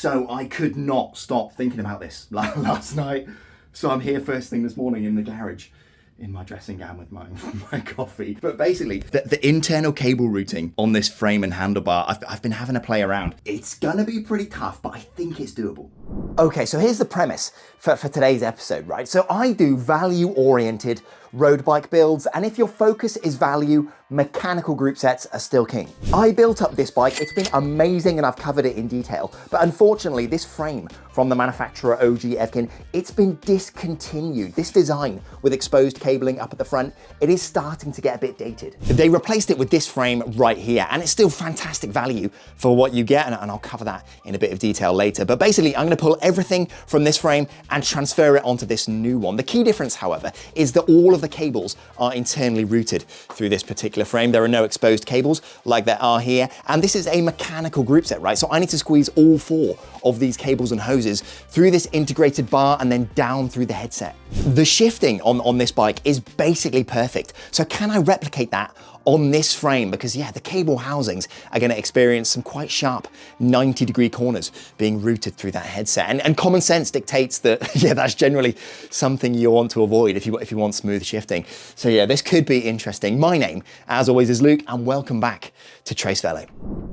So I could not stop thinking about this last night. So I'm here first thing this morning in the garage in my dressing gown with my coffee. But basically, the internal cable routing on this frame and handlebar, I've been having to play around. It's gonna be pretty tough, but I think it's doable. Okay, so here's the premise for today's episode, right? So I do value-oriented road bike builds, and if your focus is value, mechanical group sets are still king. I built up this bike, it's been amazing and I've covered it in detail, but unfortunately this frame from the manufacturer OG-EVKIN, it's been discontinued. This design with exposed cabling up at the front, it is starting to get a bit dated. They replaced it with this frame right here, and it's still fantastic value for what you get, and I'll cover that in a bit of detail later. But basically, I'm gonna pull everything from this frame and transfer it onto this new one. The key difference, however, is that all of the cables are internally routed through this particular frame. There are no exposed cables like there are here, and this is a mechanical group set, right? So I need to squeeze all 4 of these cables and hoses through this integrated bar and then down through the headset. The shifting on this bike is basically perfect. So can I replicate that on this frame? Because yeah, the cable housings are going to experience some quite sharp 90-degree corners being routed through that headset. And common sense dictates that, yeah, that's generally something you want to avoid if you want smooth shifting. So yeah, this could be interesting. My name, as always, is Luke, and welcome back to Trace Velo.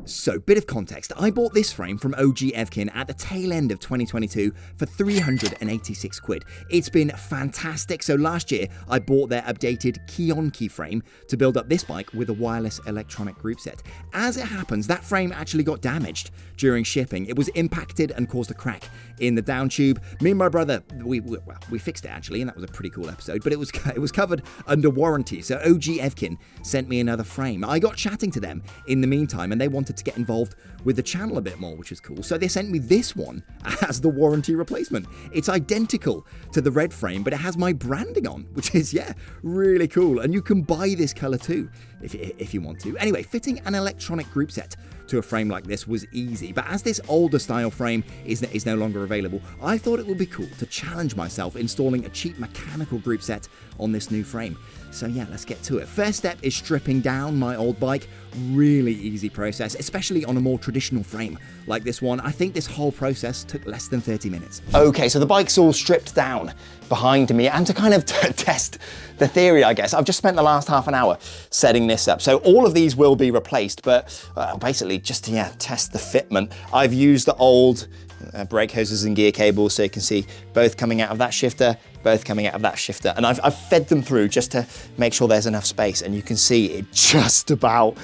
So, bit of context. I bought this frame from OG-EVKIN at the tail end of 2022 for 386 quid. It's been fantastic. So last year, I bought their updated Qonqi frame to build up this bike with a wireless electronic group set. As it happens, that frame actually got damaged during shipping. It was impacted and caused a crack in the down tube. Me and my brother, we fixed it actually, and that was a pretty cool episode, but it was covered under warranty. So OG-EVKIN sent me another frame. I got chatting to them in the meantime, and they wanted to get involved with the channel a bit more, which was cool. So they sent me this one as the warranty replacement. It's identical to the red frame, but it has my branding on, which is, yeah, really cool. And you can buy this color too, if you want to. Anyway, fitting an electronic group set to a frame like this was easy, but as this older style frame is no longer available, I thought it would be cool to challenge myself installing a cheap mechanical group set on this new frame. So yeah, let's get to it. First step is stripping down my old bike. Really easy process, especially on a more traditional frame like this one. I think this whole process took less than 30 minutes. Okay, so the bike's all stripped down behind me, and to kind of test the theory, I guess, I've just spent the last half an hour setting this up. So all of these will be replaced, but basically just to test the fitment, I've used the old brake hoses and gear cables, so you can see both coming out of that shifter, both coming out of that shifter, and I've fed them through just to make sure there's enough space, and you can see it just about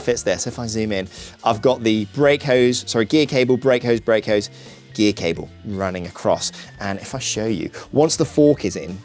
fits there. So if I zoom in, I've got the gear cable, brake hose, gear cable running across. And if I show you, once the fork is in,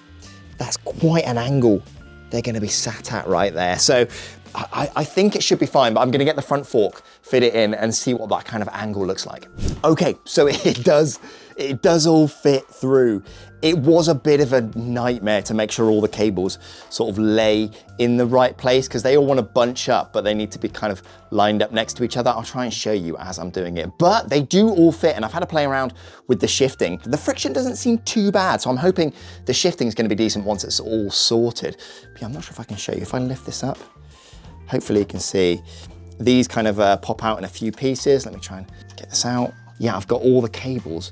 that's quite an angle they're going to be sat at right there. So I think it should be fine, but I'm going to get the front fork, fit it in, and see what that kind of angle looks like. Okay, so it does all fit through. It was a bit of a nightmare to make sure all the cables sort of lay in the right place, because they all want to bunch up, but they need to be kind of lined up next to each other. I'll try and show you as I'm doing it, but they do all fit, and I've had to play around with the shifting. The friction doesn't seem too bad, so I'm hoping the shifting is going to be decent once it's all sorted. But yeah, I'm not sure if I can show you. If I lift this up, hopefully you can see these kind of pop out in a few pieces. Let me try and get this out. Yeah, I've got all the cables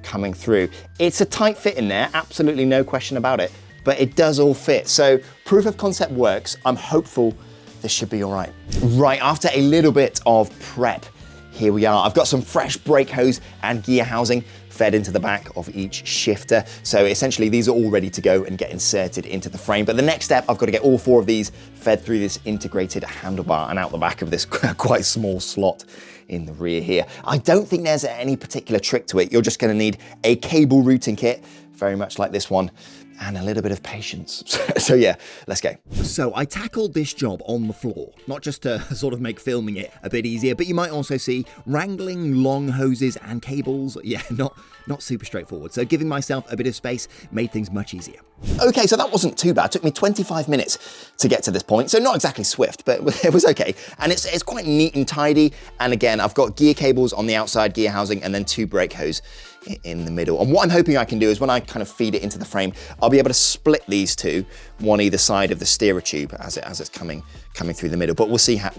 coming through. It's a tight fit in there, absolutely no question about it, but it does all fit. So proof of concept works. I'm hopeful this should be all right. Right, after a little bit of prep, here we are. I've got some fresh brake hose and gear housing fed into the back of each shifter. So essentially these are all ready to go and get inserted into the frame. But the next step, I've got to get all 4 of these fed through this integrated handlebar and out the back of this quite small slot in the rear here. I don't think there's any particular trick to it. You're just going to need a cable routing kit, very much like this one, and a little bit of patience. So yeah, let's go. So I tackled this job on the floor, not just to sort of make filming it a bit easier, but you might also see wrangling long hoses and cables. Yeah, not super straightforward. So giving myself a bit of space made things much easier. Okay, so that wasn't too bad. It took me 25 minutes to get to this point. So not exactly swift, but it was okay. And it's quite neat and tidy. And again, I've got gear cables on the outside, gear housing, and then 2 brake hose in the middle. And what I'm hoping I can do is when I kind of feed it into the frame, I'll be able to split these two, one either side of the steerer tube as it's coming coming through the middle, but we'll see how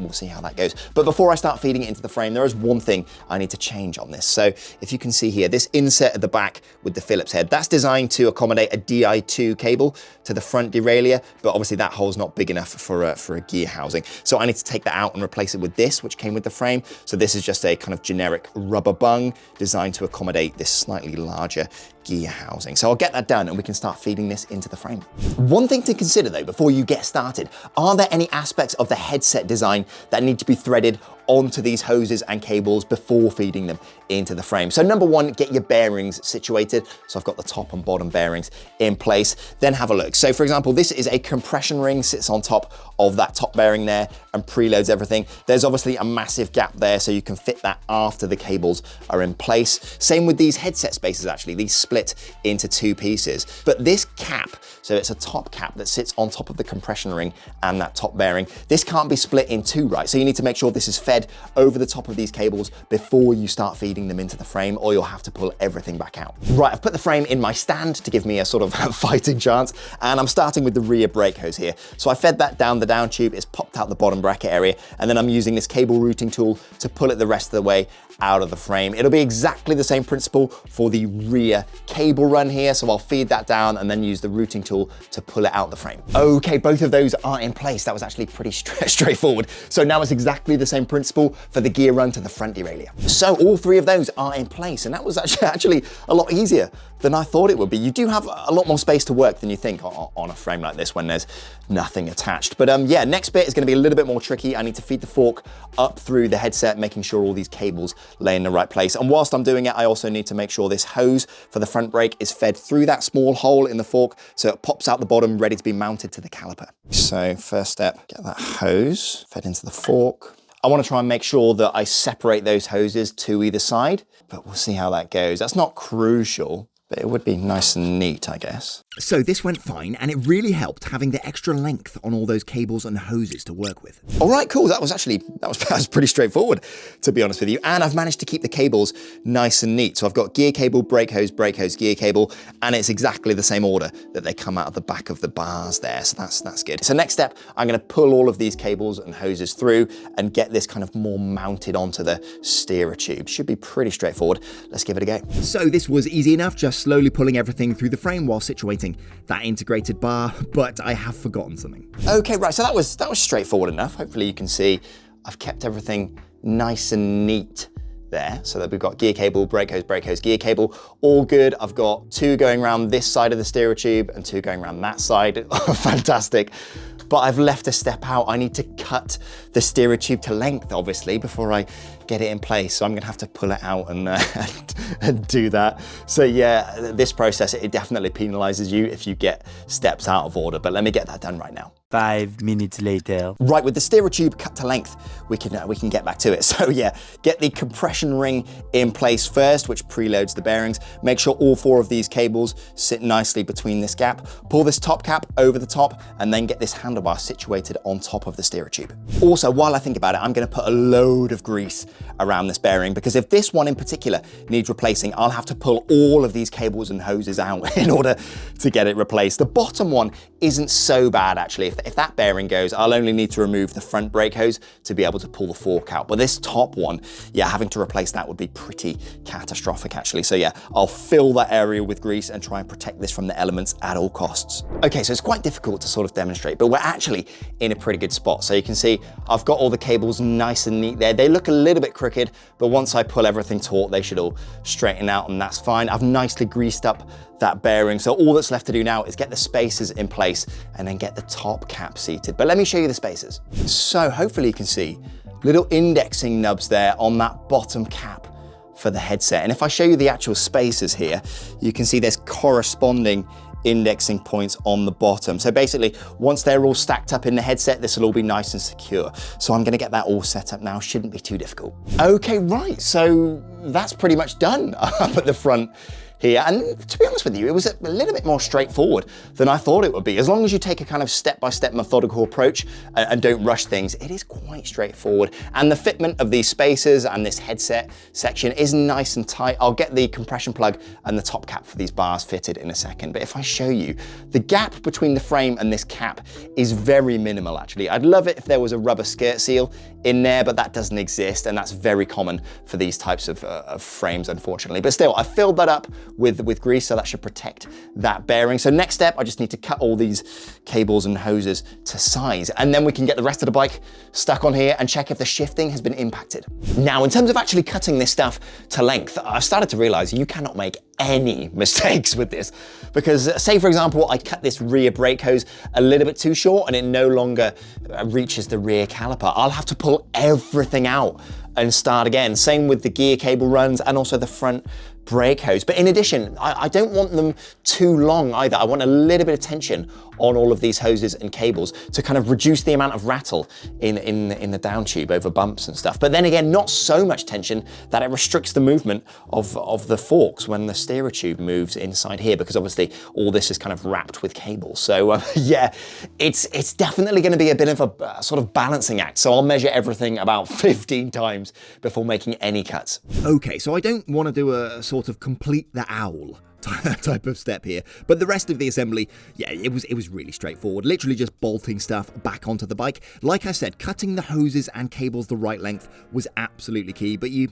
that goes. But before I start feeding it into the frame, there is one thing I need to change on this. So if you can see here, this inset at the back with the Phillips head, that's designed to accommodate a Di2 cable to the front derailleur, but obviously that hole's not big enough for a gear housing. So I need to take that out and replace it with this, which came with the frame. So this is just a kind of generic rubber bung designed to accommodate this slightly larger gear housing. So I'll get that done and we can start feeding this into the frame. One thing to consider though, before you get started, are there any aspects of the headset design that need to be threaded onto these hoses and cables before feeding them into the frame? So number one, get your bearings situated. So I've got the top and bottom bearings in place, then have a look. So for example, this is a compression ring, sits on top of that top bearing there and preloads everything. There's obviously a massive gap there, so you can fit that after the cables are in place. Same with these headset spaces actually, these split into two pieces. But this cap, so it's a top cap that sits on top of the compression ring and that top bearing, this can't be split in two, right? So you need to make sure this is fed over the top of these cables before you start feeding them into the frame, or you'll have to pull everything back out. Right, I've put the frame in my stand to give me a sort of fighting chance, and I'm starting with the rear brake hose here. So I fed that down the down tube, it's popped out the bottom bracket area, and then I'm using this cable routing tool to pull it the rest of the way out of the frame. It'll be exactly the same principle for the rear cable run here, so I'll feed that down and then use the routing tool to pull it out the frame. Okay, both of those are in place. That was actually pretty straightforward. So now it's exactly the same principle for the gear run to the front derailleur. So all three of those are in place, and that was actually a lot easier than I thought it would be. You do have a lot more space to work than you think on a frame like this when there's nothing attached. But yeah, next bit is gonna be a little bit more tricky. I need to feed the fork up through the headset, making sure all these cables lay in the right place. And whilst I'm doing it, I also need to make sure this hose for the front brake is fed through that small hole in the fork, so it pops out the bottom, ready to be mounted to the caliper. So first step, get that hose fed into the fork. I want to try and make sure that I separate those hoses to either side, but we'll see how that goes. That's not crucial, but it would be nice and neat, I guess. So this went fine, and it really helped having the extra length on all those cables and hoses to work with. All right, cool. That was pretty straightforward, to be honest with you. And I've managed to keep the cables nice and neat. So I've got gear cable, brake hose, gear cable, and it's exactly the same order that they come out of the back of the bars there. So that's good. So next step, I'm gonna pull all of these cables and hoses through and get this kind of more mounted onto the steerer tube. Should be pretty straightforward. Let's give it a go. So this was easy enough, just slowly pulling everything through the frame while situating that integrated bar, but I have forgotten something. Okay, right, so that was straightforward enough. Hopefully you can see I've kept everything nice and neat there, so that we've got gear cable, brake hose, gear cable, all good. I've got two going around this side of the steerer tube and two going around that side. Fantastic. But I've left a step out. I need to cut the steerer tube to length, obviously, before I get it in place. So I'm gonna have to pull it out and do that. So yeah, this process, it definitely penalizes you if you get steps out of order, but let me get that done right now. 5 minutes later. Right, with the steerer tube cut to length, we can get back to it. So yeah, get the compression ring in place first, which preloads the bearings. Make sure all four of these cables sit nicely between this gap. Pull this top cap over the top, and then get this handlebar situated on top of the steerer tube. Also, while I think about it, I'm gonna put a load of grease around this bearing, because if this one in particular needs replacing, I'll have to pull all of these cables and hoses out in order to get it replaced. The bottom one isn't so bad, actually. If that bearing goes, I'll only need to remove the front brake hose to be able to pull the fork out. But this top one, yeah, having to replace that would be pretty catastrophic, actually. So yeah, I'll fill that area with grease and try and protect this from the elements at all costs. Okay, so it's quite difficult to sort of demonstrate, but we're actually in a pretty good spot. So you can see I've got all the cables nice and neat there. They look a little bit crooked, but once I pull everything taut, they should all straighten out, and that's fine. I've nicely greased up that bearing. So all that's left to do now is get the spacers in place and then get the top cap seated. But let me show you the spacers. So hopefully you can see little indexing nubs there on that bottom cap for the headset. And if I show you the actual spacers here, you can see there's corresponding indexing points on the bottom. So basically, once they're all stacked up in the headset, this will all be nice and secure. So I'm gonna get that all set up now. Shouldn't be too difficult. Okay, right, so that's pretty much done up at the front here. And to be honest with you, it was a little bit more straightforward than I thought it would be. As long as you take a kind of step-by-step methodical approach and don't rush things, it is quite straightforward. And the fitment of these spacers and this headset section is nice and tight. I'll get the compression plug and the top cap for these bars fitted in a second. But if I show you, the gap between the frame and this cap is very minimal, actually. I'd love it if there was a rubber skirt seal in there, but that doesn't exist, and that's very common for these types of frames, unfortunately. But still, I filled that up with grease, so that should protect that bearing. So next step, I just need to cut all these cables and hoses to size, and then we can get the rest of the bike stuck on here and check if the shifting has been impacted. Now, in terms of actually cutting this stuff to length, I've started to realize you cannot make any mistakes with this, because say for example, I cut this rear brake hose a little bit too short and it no longer reaches the rear caliper. I'll have to pull everything out and start again. Same with the gear cable runs and also the front brake hose. But in addition, I don't want them too long either. I want a little bit of tension on all of these hoses and cables to kind of reduce the amount of rattle in the down tube over bumps and stuff. But then again, not so much tension that it restricts the movement of the forks when the steerer tube moves inside here, because obviously all this is kind of wrapped with cables. So yeah, it's definitely going to be a bit of a sort of balancing act. So I'll measure everything about 15 times before making any cuts. Okay, so I don't want to do a sort of complete the owl type of step here, but the rest of the assembly, yeah, it was really straightforward. Literally just bolting stuff back onto the bike. Like I said, cutting the hoses and cables the right length was absolutely key, but you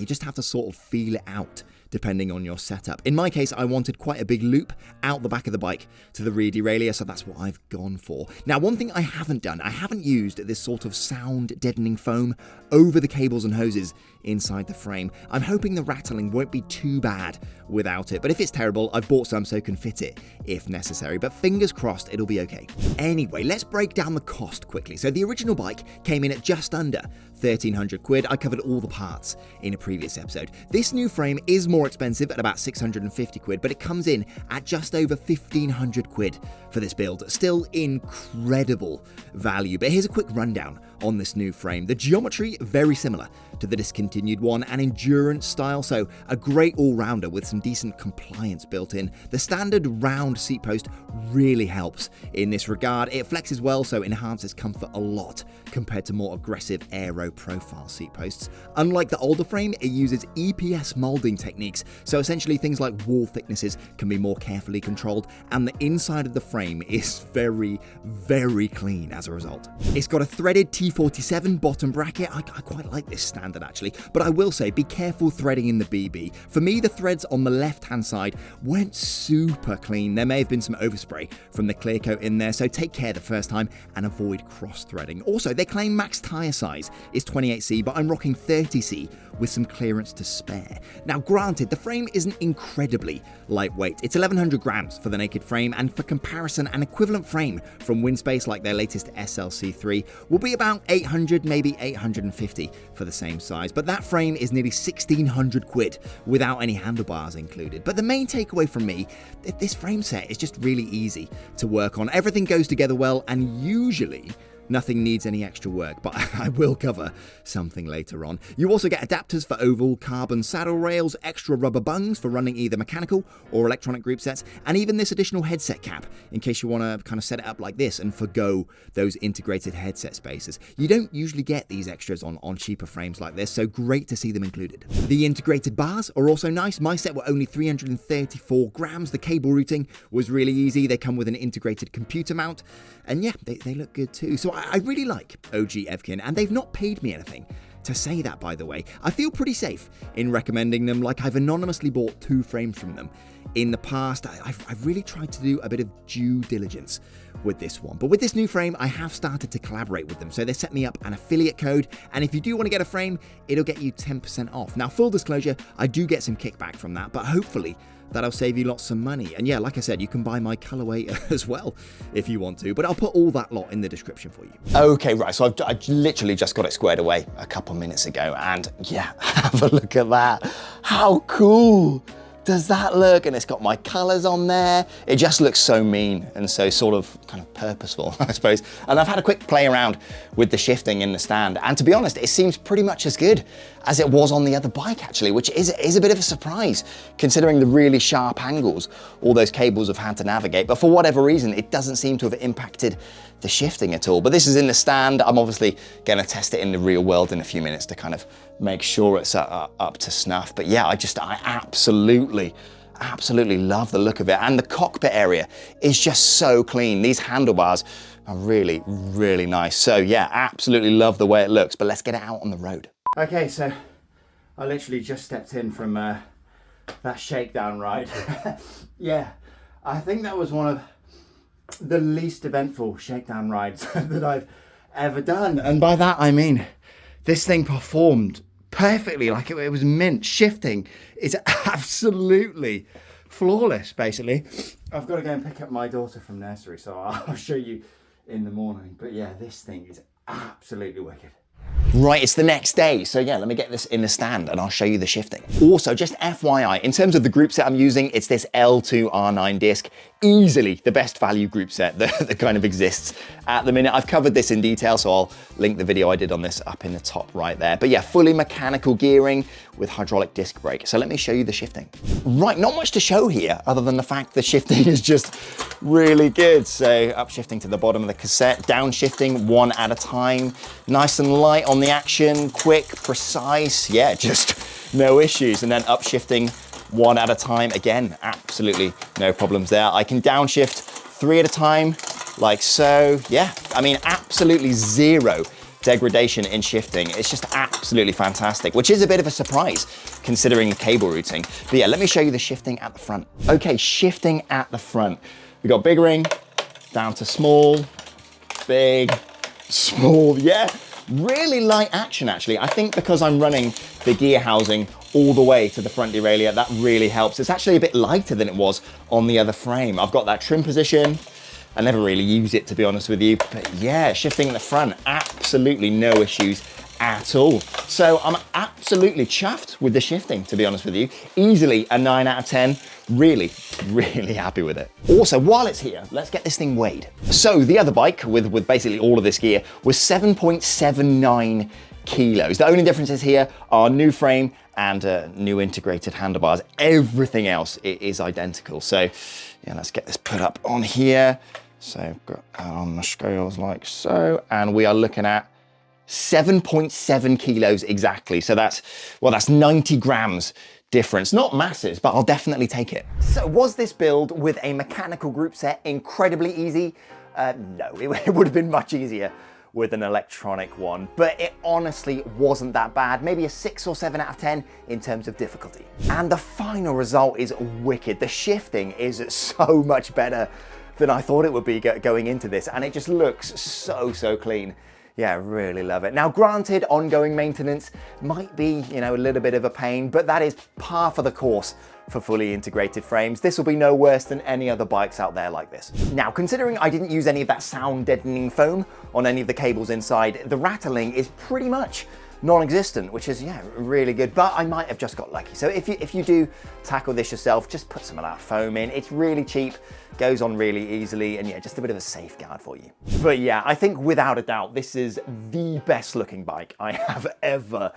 just have to sort of feel it out depending on your setup. In my case, I wanted quite a big loop out the back of the bike to the rear derailleur, so that's what I've gone for. Now, one thing I haven't done, I haven't used this sort of sound deadening foam over the cables and hoses inside the frame. I'm hoping the rattling won't be too bad without it, but if it's terrible, I've bought some so I can fit it if necessary, but fingers crossed it'll be okay. Anyway, let's break down the cost quickly. So the original bike came in at just under 1,300 quid. I covered all the parts in a previous episode. This new frame is more expensive at about 650 quid, but it comes in at just over 1,500 quid for this build. Still incredible value, but here's a quick rundown on this new frame. The geometry, very similar to the discontinued one, and endurance style, so a great all-rounder with some decent compliance built in. The standard round seat post really helps in this regard. It flexes well, so enhances comfort a lot compared to more aggressive aero profile seat posts. Unlike the older frame, it uses EPS molding techniques, so essentially things like wall thicknesses can be more carefully controlled, and the inside of the frame is very, very clean as a result. It's got a threaded T47 bottom bracket. I quite like this standard actually, but I will say be careful threading in the BB. For me, the threads on the left-hand side went super clean. There may have been some overspray from the clear coat in there, so take care the first time and avoid cross-threading. Also, they claim max tyre size is 28C, but I'm rocking 30C with some clearance to spare. Now, granted, the frame isn't incredibly lightweight. It's 1,100 grams for the naked frame, and for comparison, an equivalent frame from Winspace, like their latest SLC3, will be about 800, maybe 850 for the same size. But that frame is nearly 1,600 quid without any handlebars included. But the main takeaway from me, this frame set is just really easy to work on. Everything goes together well, and usually nothing needs any extra work, but I will cover something later on. You also get adapters for oval carbon saddle rails, extra rubber bungs for running either mechanical or electronic group sets, and even this additional headset cap in case you want to kind of set it up like this and forgo those integrated headset spacers. You don't usually get these extras on cheaper frames like this, so great to see them included. The integrated bars are also nice. My set were only 334 grams. The cable routing was really easy. They come with an integrated computer mount, and yeah, they look good too. So I really like OG-EVKIN, and they've not paid me anything to say that, by the way. I feel pretty safe in recommending them. Like, I've anonymously bought 2 frames from them in the past. I've really tried to do a bit of due diligence with this one. But with this new frame, I have started to collaborate with them. So they set me up an affiliate code, and if you do want to get a frame, it'll get you 10% off. Now, full disclosure, I do get some kickback from that, but hopefully that'll save you lots of money. And yeah, like I said, you can buy my colorway as well if you want to, but I'll put all that lot in the description for you. Okay, right, so I literally just got it squared away a couple minutes ago, and yeah, have a look at that. How cool does that look? And it's got my colors on there. It just looks so mean and so sort of kind of purposeful, I suppose. And I've had a quick play around with the shifting in the stand, and to be honest, it seems pretty much as good as it was on the other bike actually, which is a bit of a surprise considering the really sharp angles all those cables have had to navigate. But for whatever reason, it doesn't seem to have impacted the shifting at all. But this is in the stand. I'm obviously gonna test it in the real world in a few minutes to kind of make sure it's up to snuff. But yeah, I absolutely love the look of it. And the cockpit area is just so clean. These handlebars are really, really nice. So yeah, absolutely love the way it looks, but let's get it out on the road. Okay, so I literally just stepped in from that shakedown ride. Yeah, I think that was one of the least eventful shakedown rides that I've ever done. And by that, I mean, this thing performed perfectly, like it was mint. Shifting is absolutely flawless, basically. I've got to go and pick up my daughter from nursery, so I'll show you in the morning. But yeah, this thing is absolutely wicked. Right, it's the next day. So yeah, let me get this in the stand and I'll show you the shifting. Also, just FYI, in terms of the group set I'm using, it's this L-TWOO R9 disc. Easily the best value group set that kind of exists at the minute. I've covered this in detail, so I'll link the video I did on this up in the top right there. But yeah, fully mechanical gearing with hydraulic disc brake. So let me show you the shifting. Right, not much to show here other than the fact the shifting is just really good. So upshifting to the bottom of the cassette, downshifting one at a time, nice and light on the action, quick, precise, yeah, just no issues. And then upshifting one at a time, again, absolutely no problems there. I can downshift 3 at a time, like so. Yeah, I mean, absolutely zero degradation in shifting. It's just absolutely fantastic, which is a bit of a surprise considering the cable routing. But yeah, let me show you the shifting at the front. Okay, shifting at the front. We got big ring, down to small, big, small, yeah. Really light action actually. I think because I'm running the gear housing all the way to the front derailleur, that really helps. It's actually a bit lighter than it was on the other frame. I've got that trim position. I never really use it, to be honest with you, but yeah, shifting in the front, absolutely no issues at all. So I'm absolutely chuffed with the shifting, to be honest with you. Easily a 9 out of 10. Really, really happy with it. Also, while it's here, let's get this thing weighed. So the other bike with basically all of this gear was 7.79 kilos. The only differences here are new frame and new integrated handlebars. Everything else is identical. So yeah, let's get this put up on here. So got on the scales like so, and we are looking at 7.7 kilos exactly. So that's 90 grams difference. Not massive, but I'll definitely take it. So was this build with a mechanical group set incredibly easy? No, it would have been much easier with an electronic one, but it honestly wasn't that bad. Maybe a 6 or 7 out of 10 in terms of difficulty. And the final result is wicked. The shifting is so much better than I thought it would be going into this, and it just looks so clean. Yeah, really love it. Now, granted, ongoing maintenance might be, you know, a little bit of a pain, but that is par for the course for fully integrated frames. This will be no worse than any other bikes out there like this. Now, considering I didn't use any of that sound deadening foam on any of the cables inside, the rattling is pretty much non-existent, which is, yeah, really good, but I might have just got lucky. So if you do tackle this yourself, just put some of that foam in. It's really cheap, goes on really easily, and yeah, just a bit of a safeguard for you. But yeah, I think without a doubt, this is the best looking bike I have ever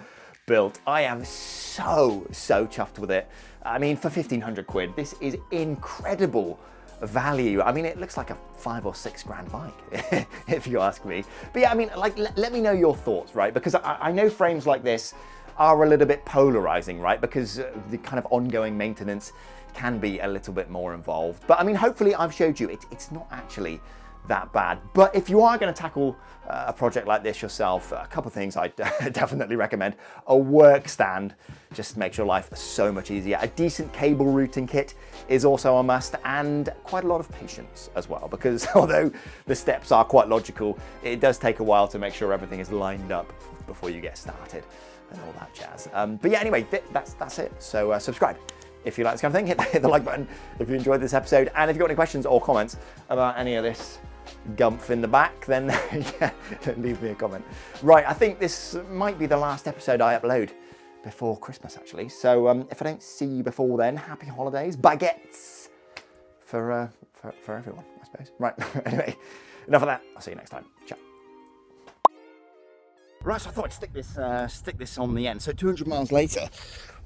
built. I am so chuffed with it. I mean, for 1,500 quid, this is incredible value. I mean, it looks like a 5 or 6 grand bike, if you ask me. But yeah, I mean, like, let me know your thoughts, right? Because I know frames like this are a little bit polarizing, right? Because the kind of ongoing maintenance can be a little bit more involved. But I mean, hopefully I've showed you it's not actually that bad. But if you are going to tackle a project like this yourself, a couple of things I definitely recommend. A work stand just makes your life so much easier. A decent cable routing kit is also a must, and quite a lot of patience as well, because although the steps are quite logical, it does take a while to make sure everything is lined up before you get started and all that jazz. But yeah, anyway, that's it. So subscribe if you like this kind of thing. Hit the like button if you enjoyed this episode, and if you've got any questions or comments about any of this gumph in the back, then yeah, leave me a comment. Right, I think this might be the last episode I upload before Christmas, actually. So if I don't see you before then, happy holidays, baguettes for for everyone, I suppose. Right, anyway, enough of that. I'll see you next time. Ciao. Right, so I thought I'd stick this on the end. So 200 miles later,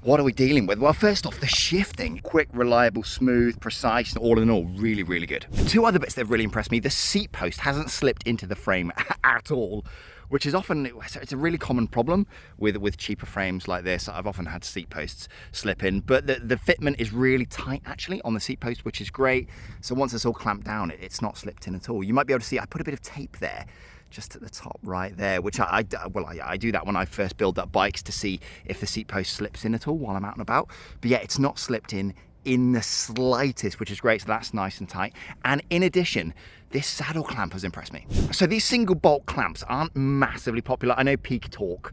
what are we dealing with? Well, first off, the shifting. Quick, reliable, smooth, precise, all in all, really, really good. Two other bits that have really impressed me. The seat post hasn't slipped into the frame at all, which is often, it's a really common problem with cheaper frames like this. I've often had seat posts slip in, but the fitment is really tight actually on the seat post, which is great. So once it's all clamped down, it's not slipped in at all. You might be able to see, I put a bit of tape there, just at the top right there, which I do that when I first build up bikes to see if the seat post slips in at all while I'm out and about. But yeah, it's not slipped in the slightest, which is great. So that's nice and tight. And in addition, this saddle clamp has impressed me. So these single bolt clamps aren't massively popular. I know Peak Torque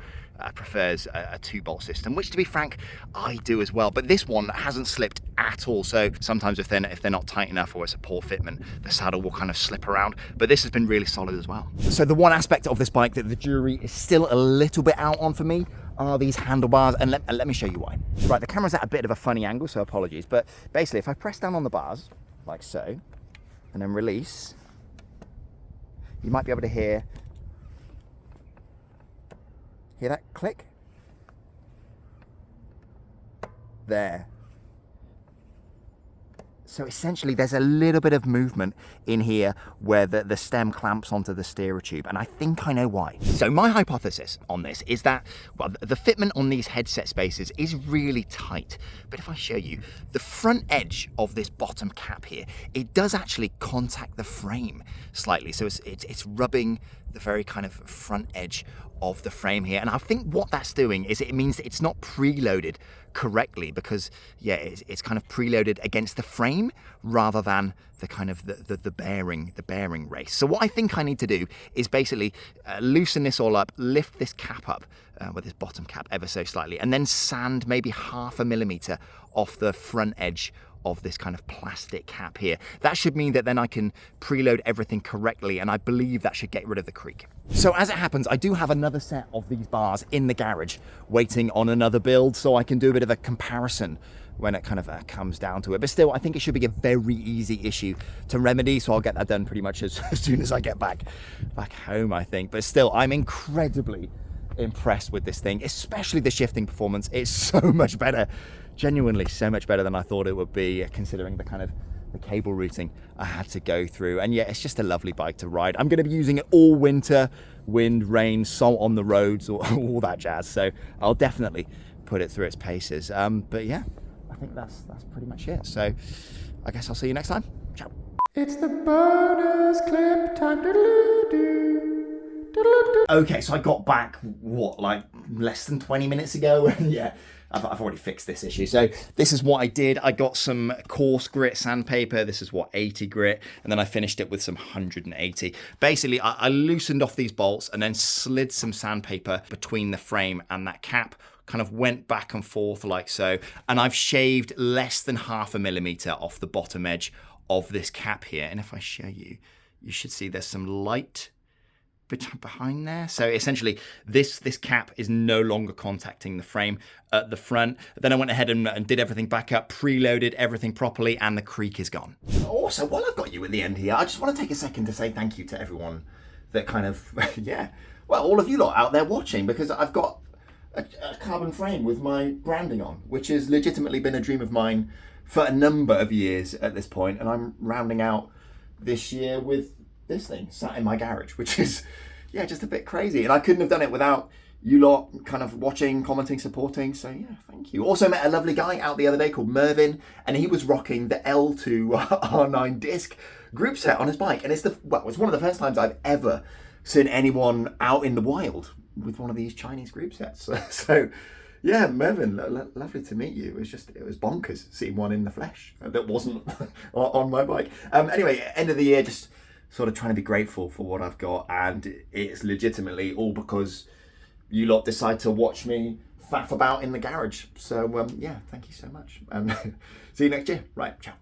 prefers a 2-bolt system, which to be frank, I do as well. But this one hasn't slipped at all. So sometimes if they're not tight enough or it's a poor fitment, the saddle will kind of slip around. But this has been really solid as well. So the one aspect of this bike that the jury is still a little bit out on for me are these handlebars, and let me show you why. Right, the camera's at a bit of a funny angle, so apologies. But basically, if I press down on the bars, like so, and then release, you might be able to hear that click? There. So essentially there's a little bit of movement in here where the stem clamps onto the steerer tube, and I think I know why. So my hypothesis on this is that, well, the fitment on these headset spaces is really tight. But if I show you, the front edge of this bottom cap here, it does actually contact the frame slightly. So it's rubbing the very kind of front edge of the frame here. And I think what that's doing is it means that it's not preloaded correctly, because yeah, it's kind of preloaded against the frame rather than the kind of the bearing race. So what I think I need to do is basically loosen this all up, lift this cap up with this bottom cap ever so slightly, and then sand maybe 0.5 millimeter off the front edge of this kind of plastic cap here. That should mean that then I can preload everything correctly, and I believe that should get rid of the creak. So as it happens, I do have another set of these bars in the garage waiting on another build, so I can do a bit of a comparison when it kind of comes down to it. But still, I think it should be a very easy issue to remedy, so I'll get that done pretty much as soon as I get back home, I think. But still, I'm incredibly impressed with this thing, especially the shifting performance. It's so much better, genuinely so much better than I thought it would be, considering the kind of the cable routing I had to go through. And yeah, it's just a lovely bike to ride. I'm going to be using it all winter, wind, rain, salt on the roads, all that jazz. So I'll definitely put it through its paces. But yeah, I think that's pretty much it. So I guess I'll see you next time. Ciao. It's the bonus clip time. Okay, so I got back, what, like less than 20 minutes ago? And yeah, I've already fixed this issue. So this is what I did. I got some coarse grit sandpaper. This is what, 80 grit. And then I finished it with some 180. Basically, I loosened off these bolts and then slid some sandpaper between the frame and that cap. Kind of went back and forth like so. And I've shaved less than 0.5 millimeter off the bottom edge of this cap here. And if I show you, you should see there's some light behind there. So essentially this cap is no longer contacting the frame at the front. Then I went ahead and did everything back up, preloaded everything properly, and the creak is gone. Also, while I've got you at the end here, I just want to take a second to say thank you to everyone that kind of, yeah, well, all of you lot out there watching, because I've got a carbon frame with my branding on, which has legitimately been a dream of mine for a number of years at this point, and I'm rounding out this year with this thing sat in my garage, which is, yeah, just a bit crazy. And I couldn't have done it without you lot kind of watching, commenting, supporting. So yeah, thank you. Also met a lovely guy out the other day called Mervyn, and he was rocking the L-TWOO R9 disc group set on his bike. And it's one of the first times I've ever seen anyone out in the wild with one of these Chinese group sets. So yeah, Mervyn, lovely to meet you. It was bonkers seeing one in the flesh that wasn't on my bike. Anyway, end of the year, just sort of trying to be grateful for what I've got, and it's legitimately all because you lot decide to watch me faff about in the garage. So yeah, thank you so much, and see you next year. Right, ciao.